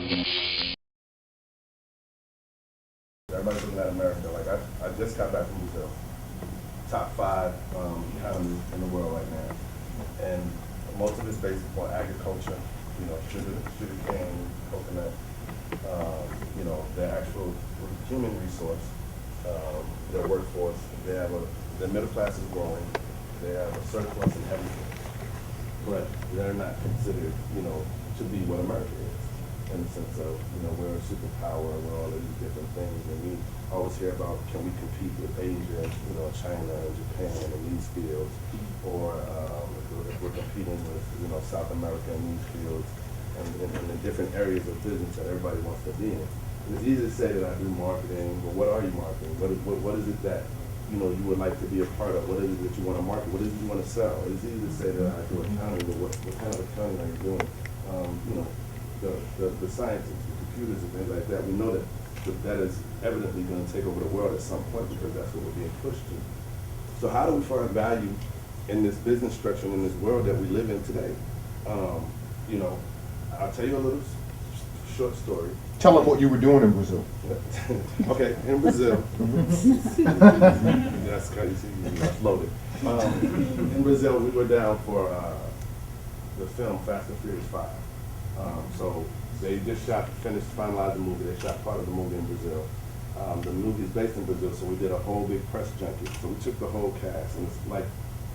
Everybody's looking at America. Like I just got back from Brazil. Top 5 economy in the world right now, and most of it's based upon agriculture. You know, sugar cane, coconut. You know, their actual human resource, their workforce. The middle class is growing. They have a surplus in everything, but they're not considered, you know, to be what America is, in the sense of, you know, we're a superpower, we're all of these different things, and we always hear about, can we compete with Asia, you know, China and Japan in these fields, or if we're competing with, you know, South America in these fields, and in different areas of business that everybody wants to be in. And it's easy to say that I do marketing, but what are you marketing? What is it that, you know, you would like to be a part of? What is it that you want to market? What is it you want to sell? It's easy to say that I do accounting, but what kind of accounting are you doing? You know, the sciences, the computers and things like that, we know that that is evidently going to take over the world at some point because that's what we're being pushed to. So how do we find value in this business structure and in this world that we live in today? You know, I'll tell you a little short story. Tell them what you were doing in Brazil. Okay, in Brazil. That's kind of, you loaded. In Brazil, we were down for the film Fast and Furious 5. So they just finalized the movie. They shot part of the movie in Brazil. The movie is based in Brazil, so we did a whole big press junket. So we took the whole cast, and it's like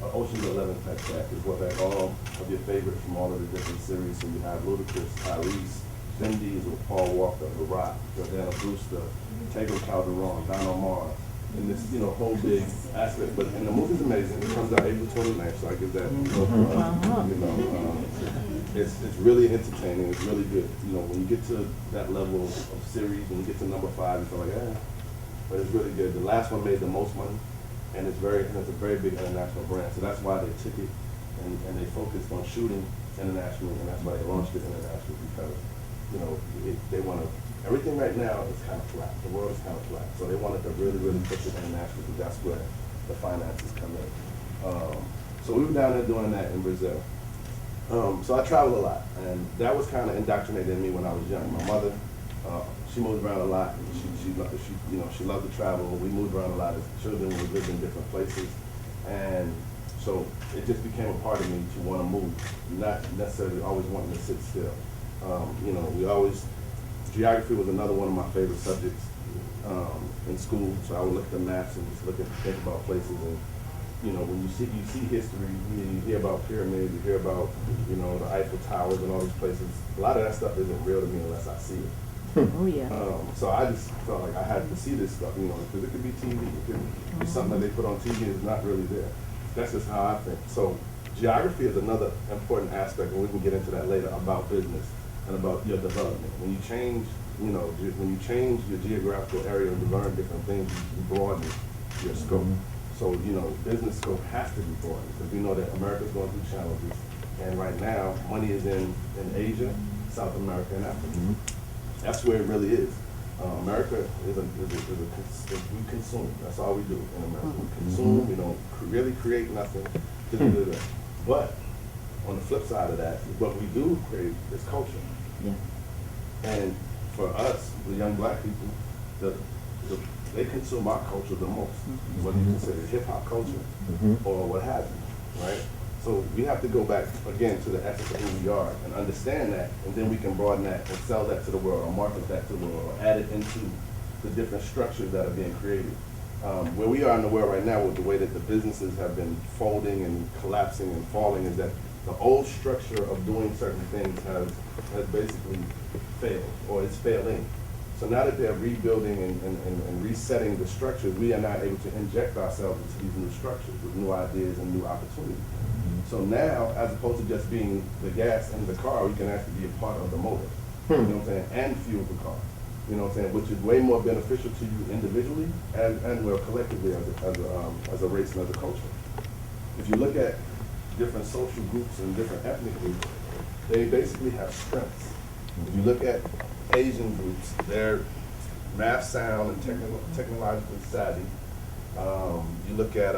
an Ocean's 11 type cast. It's what like all of your favorites from all of the different series. So you have Ludacris, Tyrese, Vin Diesel, Paul Walker, The Rock, Jordana Brewster, Tego Calderon, Don Omar, and this, you know, whole big aspect. But and the movie's amazing. It comes out April 29th, so I give that. You know, it's really entertaining. It's really good. You know, when you get to that level of series, when you get to number 5, you feel like, but it's really good. The last one made the most money, and it's a very big international brand. So that's why they took it and they focused on shooting internationally, and that's why they launched it internationally, because, you know, they want to. Everything right now is kind of flat. The world is kind of flat. So they wanted to really push it internationally, because that's where the finances come in. So we were down there doing that in Brazil. So I travel a lot, and that was kind of indoctrinated in me when I was young. My mother, she moved around a lot. She loved to travel. We moved around a lot as children. We lived in different places, and so it just became a part of me to want to move, not necessarily always wanting to sit still. You know, geography was another one of my favorite subjects in school. So I would look at the maps and just think about places. And you know, when you see history, you hear about pyramids, you hear about, you know, the Eiffel Towers and all these places. A lot of that stuff isn't real to me unless I see it. Oh yeah. So I just felt like I had to see this stuff, you know, because it could be TV, it could be something that they put on TV and it's not really there. That's just how I think. So geography is another important aspect, and we can get into that later, about business and about your development. When you change, you know, when you change your geographical area and you learn different things, you broaden your scope. So, you know, business scope has to be broadened, because we know that America's going through challenges, and right now money is in Asia, South America, and Africa. That's where it really is. America we consume. That's all we do in America. We consume. We don't really create nothing. But on the flip side of that, what we do create is culture. Yeah. And for us, the young black people, they consume our culture the most. What you consider hip hop culture, or what have you, right? So we have to go back again to the essence of who we are and understand that, and then we can broaden that and sell that to the world, or market that to the world, or add it into the different structures that are being created. Where we are in the world right now, with the way that the businesses have been folding and collapsing and falling, is that the old structure of doing certain things has basically failed, or is failing. So now that they're rebuilding and resetting the structures, we are not able to inject ourselves into these new structures with new ideas and new opportunities. So now, as opposed to just being the gas in the car, we can actually be a part of the motor, you know what I'm saying, and fuel the car, you know what I'm saying, which is way more beneficial to you individually and well collectively as a race and as a culture. If you look at different social groups and different ethnic groups, they basically have strengths. If you look at Asian groups, they're math, sound, and technologically savvy. You look at,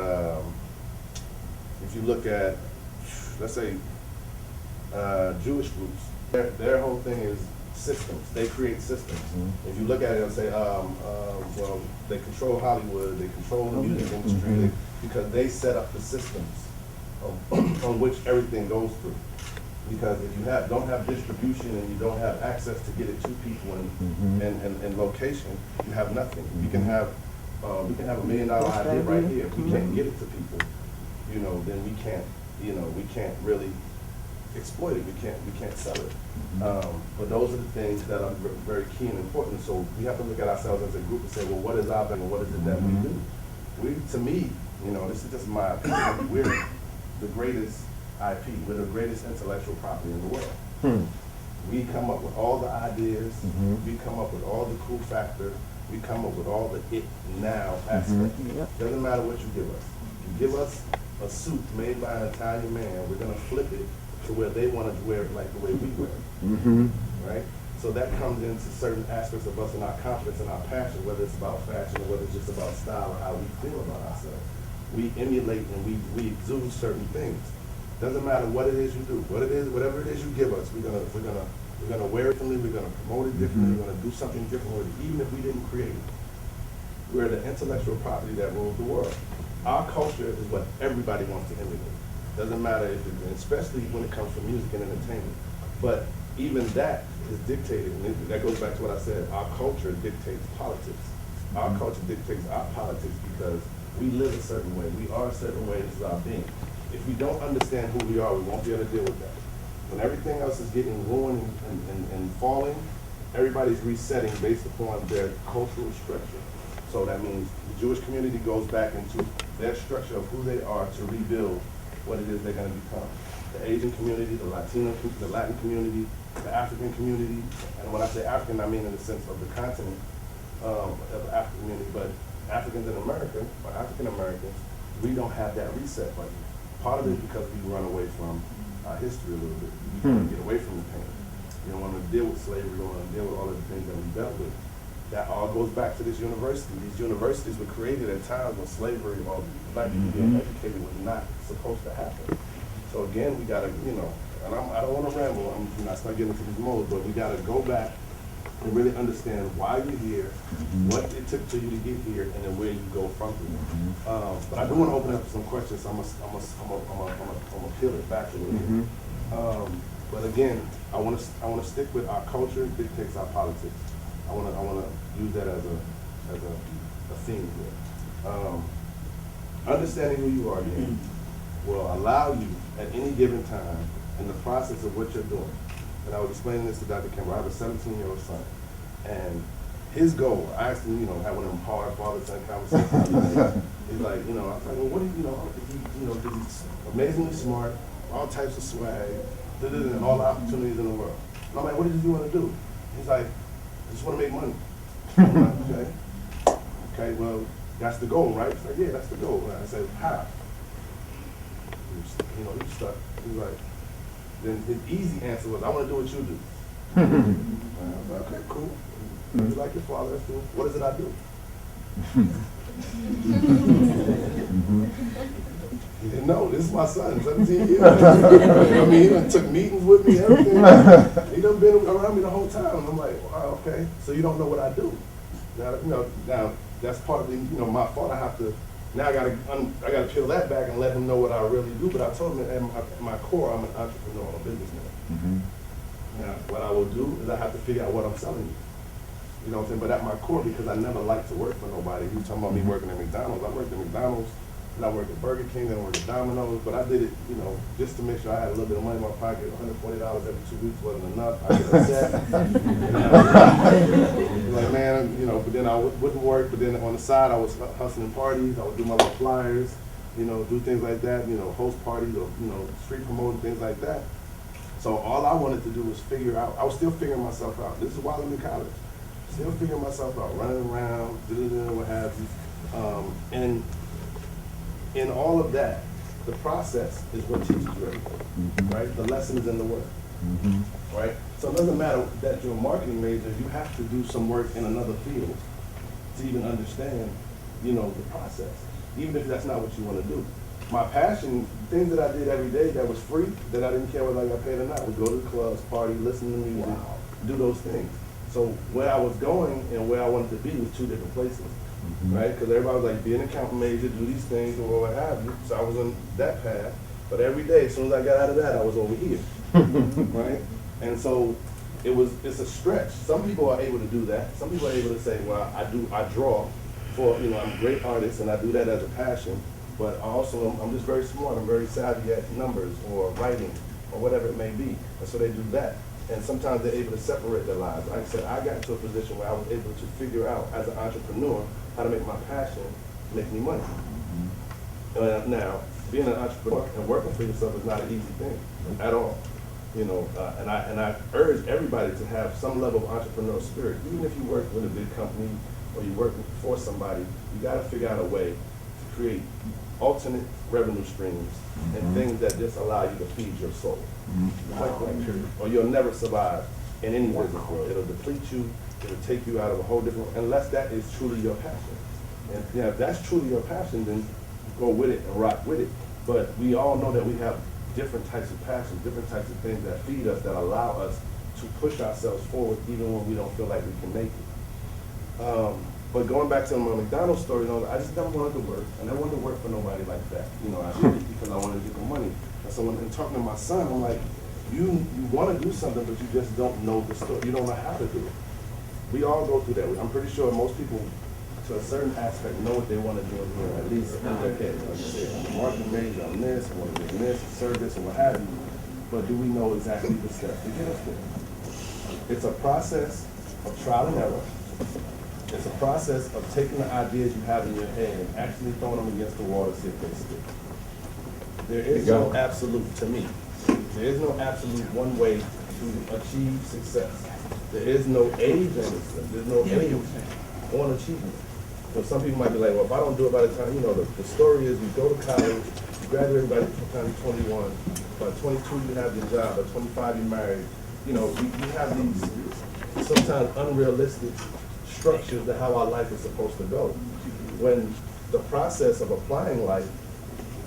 if you look at, let's say, Jewish groups, their whole thing is systems. They create systems. If you look at it and say, well, they control Hollywood, they control the music industry, because they set up the systems on which everything goes through. Because if you don't have distribution and you don't have access to get it to people and location, you have nothing. We can have $1 million idea right here. If we can't get it to people, then we can't really exploit it. We can't sell it. But those are the things that are very key and important. So we have to look at ourselves as a group and say, well, what is our value? What is it that we do? To me, this is just my opinion. We're the greatest IP. We're the greatest intellectual property in the world. We come up with all the ideas. We come up with all the cool factors. We come up with all the it now aspects. Doesn't matter what you give us. You give us a suit made by an Italian man, we're gonna flip it to where they want to wear it like the way we wear it. Right? So that comes into certain aspects of us and our confidence and our passion, whether it's about fashion or whether it's just about style or how we feel about ourselves. We emulate and we exude certain things. Doesn't matter what it is you do, whatever it is you give us, we're gonna wear it differently, we're gonna promote it differently, we're gonna do something different with it, even if we didn't create it. We're the intellectual property that rules the world. Our culture is what everybody wants to emulate. Doesn't matter if especially when it comes to music and entertainment. But even that is dictated, and that goes back to what I said, our culture dictates politics. Our culture dictates our politics because we live a certain way. We are a certain way, this is our being. If we don't understand who we are, we won't be able to deal with that. When everything else is getting ruined and falling, everybody's resetting based upon their cultural structure. So that means the Jewish community goes back into their structure of who they are to rebuild what it is they're going to become. The Asian community, the the Latin community, the African community, and when I say African, I mean in the sense of the continent of the African community, but Africans in America, or African Americans, we don't have that reset button. Part of it is because we run away from our history a little bit. We want to get away from the pain. We don't want to deal with slavery, we don't want to deal with all of the things that we dealt with. That all goes back to this university. These universities were created at times when slavery or black people being educated was not supposed to happen. So again, we gotta, and I don't want to ramble, I'm not start getting into these modes, but we gotta go back and really understand why you're here, what it took for you to get here, and then where you go from here. But I do want to open up some questions, so I'm gonna peel it back a little bit. But again, I want to stick with our culture dictates our politics. I want to use that as a theme here. Understanding who you are again will allow you at any given time in the process of what you're doing. And I was explaining this to Dr. Kimbro. I have a 17-year-old son, and his goal, I asked him, have one of them hard father-son conversations. He's like, I was like, well, what do he's amazingly smart, all types of swag, and all the opportunities in the world. And I'm like, what did you want to do? He's like, I just want to make money. I'm like, okay, well, that's the goal, right? He's like, yeah, that's the goal. And I said, how? He's stuck. He's like, then his easy answer was, I want to do what you do. I was like, okay, cool. You like your father, that's cool. What is it I do? He didn't know. This is my son, 17 years. I mean, he done took meetings with me, everything. He done been around me the whole time. And I'm like, wow, okay. So you don't know what I do. Now that's part of the, my fault. I have to. Now I gotta peel that back and let him know what I really do. But I told him at my core, I'm an entrepreneur, I'm a businessman. Now, what I will do is I have to figure out what I'm selling you. You know what I'm saying? But at my core, because I never liked to work for nobody. He was talking about me working at McDonald's. I worked at McDonald's, and I worked at Burger King, then I worked at Domino's. But I did it, just to make sure I had a little bit of money in my pocket. $140 every 2 weeks wasn't enough. I get upset. Like, man, but then I wouldn't work. But then on the side, I was hustling parties. I would do my little flyers, do things like that, host parties or, street promoting, things like that. So all I wanted to do was figure out, I was still figuring myself out. This is while I'm in college. Still figuring myself out, running around, what have you. And in all of that, the process is what teaches you everything, right? The lesson is in the work, right? So it doesn't matter that you're a marketing major, you have to do some work in another field to even understand, the process, even if that's not what you want to do. My passion, things that I did every day that was free, that I didn't care whether I got paid or not, would go to the clubs, party, listen to music, do those things. So where I was going and where I wanted to be was two different places, right? Because everybody was like, be an accountant major, do these things, or what have you. So I was on that path. But every day, as soon as I got out of that, I was over here, right? And so it's a stretch. Some people are able to do that. Some people are able to say, well, I draw for, I'm a great artist and I do that as a passion, but also I'm just very smart, I'm very savvy at numbers or writing or whatever it may be. And so they do that. And sometimes they're able to separate their lives. Like I said, I got to a position where I was able to figure out as an entrepreneur how to make my passion make me money. Now, being an entrepreneur and working for yourself is not an easy thing at all. And I urge everybody to have some level of entrepreneurial spirit. Even if you work with a big company or you're working for somebody, you got to figure out a way to create alternate revenue streams and things that just allow you to feed your soul. Like that, period. Or you'll never survive in any business world. It'll deplete you. It'll take you out of a whole different, unless that is truly your passion. And if that's truly your passion, then go with it and rock with it. But we all know that we have different types of passions, different types of things that feed us, that allow us to push ourselves forward even when we don't feel like we can make it. But going back to my McDonald's story, I just never wanted to work. I never wanted to work for nobody like that. I did it because I wanted to get the money. And so when I'm talking to my son, I'm like, you want to do something, but you just don't know the story. You don't know how to do it. We all go through that. I'm pretty sure most people, to a certain aspect, know what they want to do in here, at least in their head. Like I said, I'm a marketing major, I'm this, I want to do this, service, and what have you. But do we know exactly the steps to get us there? It's a process of trial and error. It's a process of taking the ideas you have in your head and actually throwing them against the wall to see if they stick. There is no absolute, to me. There is no absolute one way to achieve success. There is no age in this. There's no age on achievement. So some people might be like, well, if I don't do it by the time, the story is you go to college, you graduate by the time you're 21, by 22 you have your job, by 25 you're married. We have these sometimes unrealistic structures to how our life is supposed to go. When the process of applying life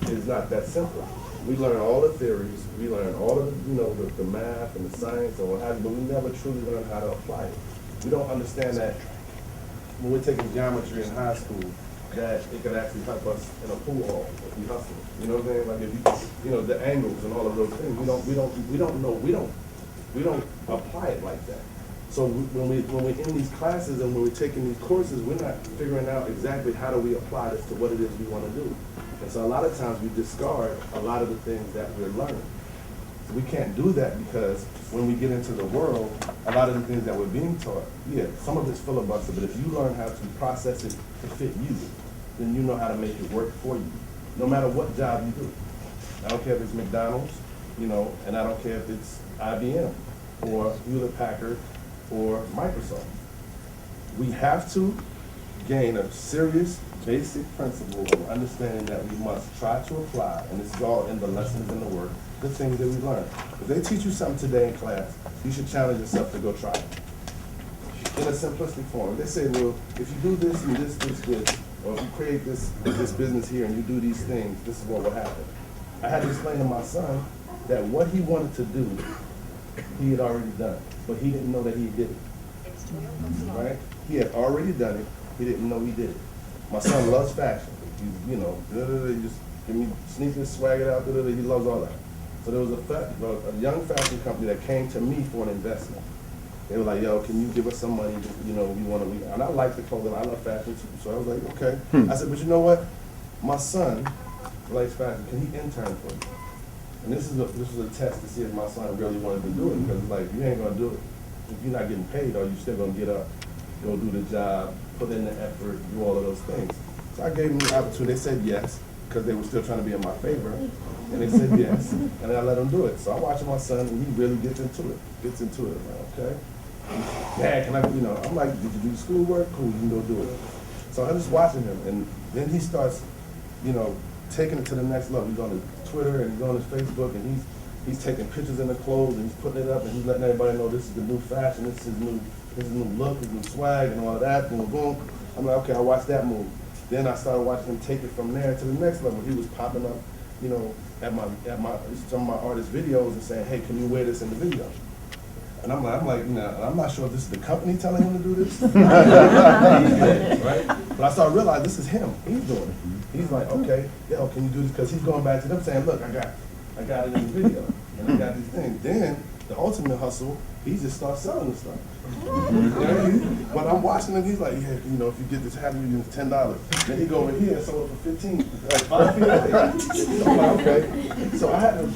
is not that simple. We learn all the theories, we learn all of the math and the science and what have you, but we never truly learn how to apply it. We don't understand that when we're taking geometry in high school, that it could actually help us in a pool hall if we hustle. You know what I'm saying? Like if you the angles and all of those things. We don't apply it like that. So when we're in these classes and when we're taking these courses, we're not figuring out exactly how do we apply this to what it is we want to do. And so a lot of times we discard a lot of the things that we're learning. We can't do that because when we get into the world, a lot of the things that we're being taught, some of it's filibuster, but if you learn how to process it to fit you, then you know how to make it work for you, no matter what job you do. I don't care if it's McDonald's, and I don't care if it's IBM or Hewlett-Packard or Microsoft. We have to gain a serious basic principle of understanding that we must try to apply, and this is all in the lessons in the work, the things that we learn. If they teach you something today in class, you should challenge yourself to go try it. In a simplistic form. They say, well, if you do this and this, or if you create this business here and you do these things, this is what will happen. I had to explain to my son that what he wanted to do, he had already done, but he didn't know that he did it. Right? He had already done it, he didn't know he did it. My son loves fashion. He just give me sneakers, swag it out, he loves all that. So there was a young fashion company that came to me for an investment. They were like, yo, can you give us some money? And I like the clothing, I love fashion too. So I was like, okay. I said, but you know what? My son likes fashion, can he intern for you? And this was a test to see if my son really wanted to do it, because like, you ain't gonna do it if you're not getting paid, or you still gonna get up, go do the job, put in the effort, do all of those things. So I gave them the opportunity. They said yes, because they were still trying to be in my favor. And they said yes, and I let them do it. So I'm watching my son, and he really gets into it. I'm like, okay. Dad, can I, I'm like, did you do the schoolwork? Cool, you can go do it. So I'm just watching him, and then he starts, taking it to the next level. He's on his Twitter, and he's on his Facebook, and he's taking pictures in the clothes, and he's putting it up, and he's letting everybody know this is the new fashion, this is new look, his new swag, and all of that, boom, boom. I'm like, okay, I watched that move. Then I started watching him take it from there to the next level. He was popping up, at some of my artist videos and saying, hey, can you wear this in the video? And I'm like, you know, I'm not sure if this is the company telling him to do this. Right? But I started realizing this is him. He's doing it. He's like, okay, yo, can you do this? Because he's going back to them saying, look, I got it in the video, and I got these things. Then the ultimate hustle, he just starts selling the stuff. When I'm watching him, he's like, yeah, you know, if you get this hat, you get $10. Then he go over here and sold it for 15, like 5 feet away. So I'm like, okay. So I had to.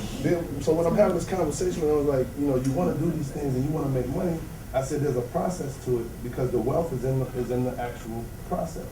So when I'm having this conversation, I was like, you know, you want to do these things and you want to make money. I said there's a process to it because the wealth is in the actual process.